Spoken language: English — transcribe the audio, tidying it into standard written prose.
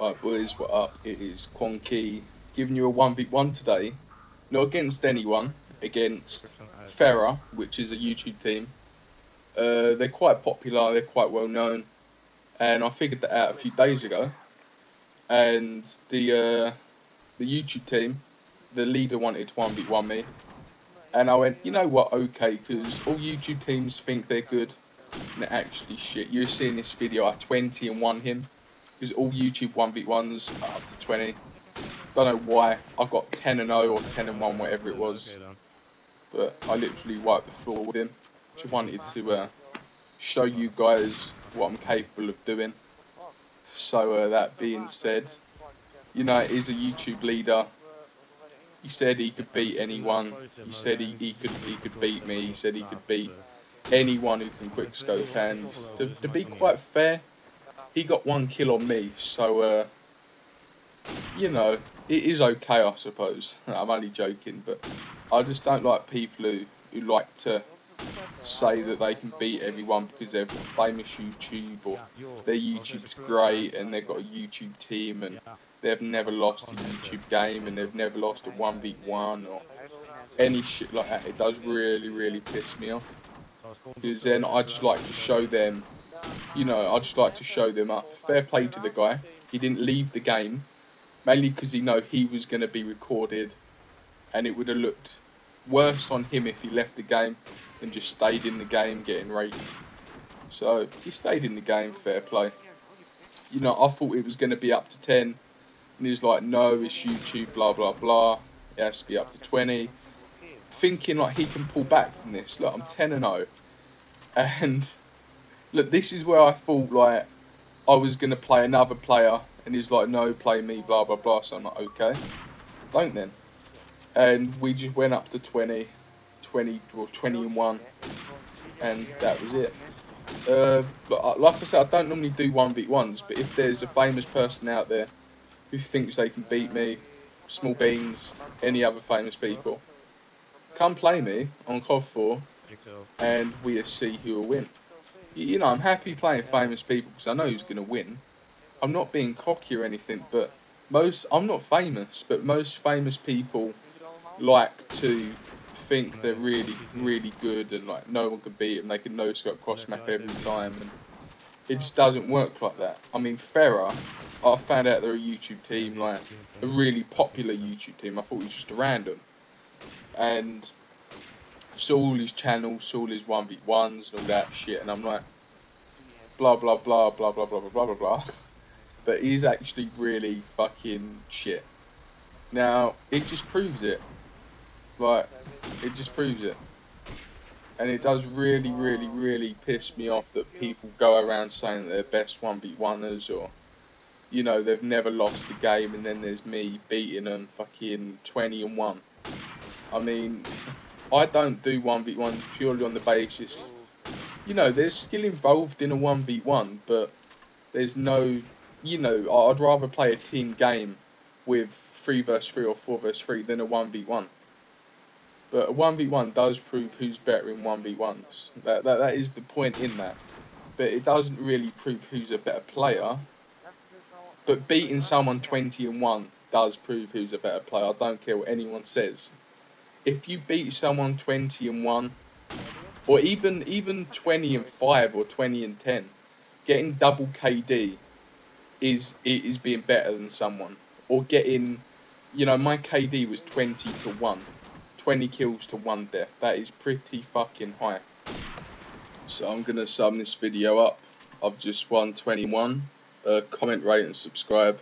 Alright boys, what up? It is Qonkey giving you a 1v1 today. Not against anyone, against FeRa, which is a YouTube team. They're quite popular, they're quite well known, and I figured that out a few days ago. And the YouTube team, the leader wanted to 1v1 me, and I went, you know what, okay, because all YouTube teams think they're good, and they're actually shit. You're seeing this video, I 20 and 1 him. Because all YouTube 1v1s are up to 20. Don't know why. I got 10 and 0 or 10 and 1, whatever it was. But I literally wiped the floor with him. Just wanted to show you guys what I'm capable of doing. So that being said, you know, he's a YouTube leader. He said he could beat anyone. He said he could beat me. He said he could beat anyone who can quickscope. And to be quite fair, he got 1 kill on me, so, you know, it is okay, I suppose. I'm only joking, but I just don't like people who like to say that they can beat everyone because they've got famous YouTube, or their YouTube's great and they've got a YouTube team and they've never lost a YouTube game and they've never lost a 1v1 or any shit like that. It does really, really piss me off, because then I just like to show them, you know, I just like to show them up. Fair play to the guy. He didn't leave the game, mainly because he know he was going to be recorded, and it would have looked worse on him if he left the game than just stayed in the game getting raped. So he stayed in the game, fair play. You know, I thought it was going to be up to 10, and he was like, no, it's YouTube, blah, blah, blah. It has to be up to 20. Thinking like he can pull back from this. Look, I'm 10 and 0. And look, this is where I thought like I was going to play another player, and he's like, no, play me, blah, blah, blah. So I'm like, okay, don't then. And we just went up to 20 and 1, and that was it. Like I said, I don't normally do 1v1s, but if there's a famous person out there who thinks they can beat me, Small Beans, any other famous people, come play me on COD 4, and we'll see who will win. You know, I'm happy playing famous people because I know who's going to win. I'm not being cocky or anything, but I'm not famous, but most famous people like to think they're really, really good and like no one can beat them. They can no-scope cross-map every time, and it just doesn't work like that. I mean, FeRa, I found out they're a YouTube team, like a really popular YouTube team. I thought it was just a random. And saw all his channels, saw all his 1v1s and all that shit, and I'm like, blah blah blah blah blah blah blah blah blah blah. But he's actually really fucking shit. Now it just proves it. Like, it just proves it. And it does really, really, really piss me off that people go around saying that they're best 1v1ers, or, you know, they've never lost a game, and then there's me beating them fucking 20 and 1. I mean, I don't do 1v1s purely on the basis, you know, there's skill involved in a 1v1, but there's no, you know, I'd rather play a team game with 3 vs 3 or 4 vs 3 than a 1v1. But a 1v1 does prove who's better in 1v1s. That is the point in that. But it doesn't really prove who's a better player. But beating someone 20 and 1 does prove who's a better player. I don't care what anyone says. If you beat someone 20 and 1, or even 20 and 5 or 20 and 10, getting double KD is being better than someone. Or getting, you know, my KD was 20 to 1. 20 kills to 1 death. That is pretty fucking high. So I'm going to sum this video up. I've just won 21. Comment, rate and subscribe.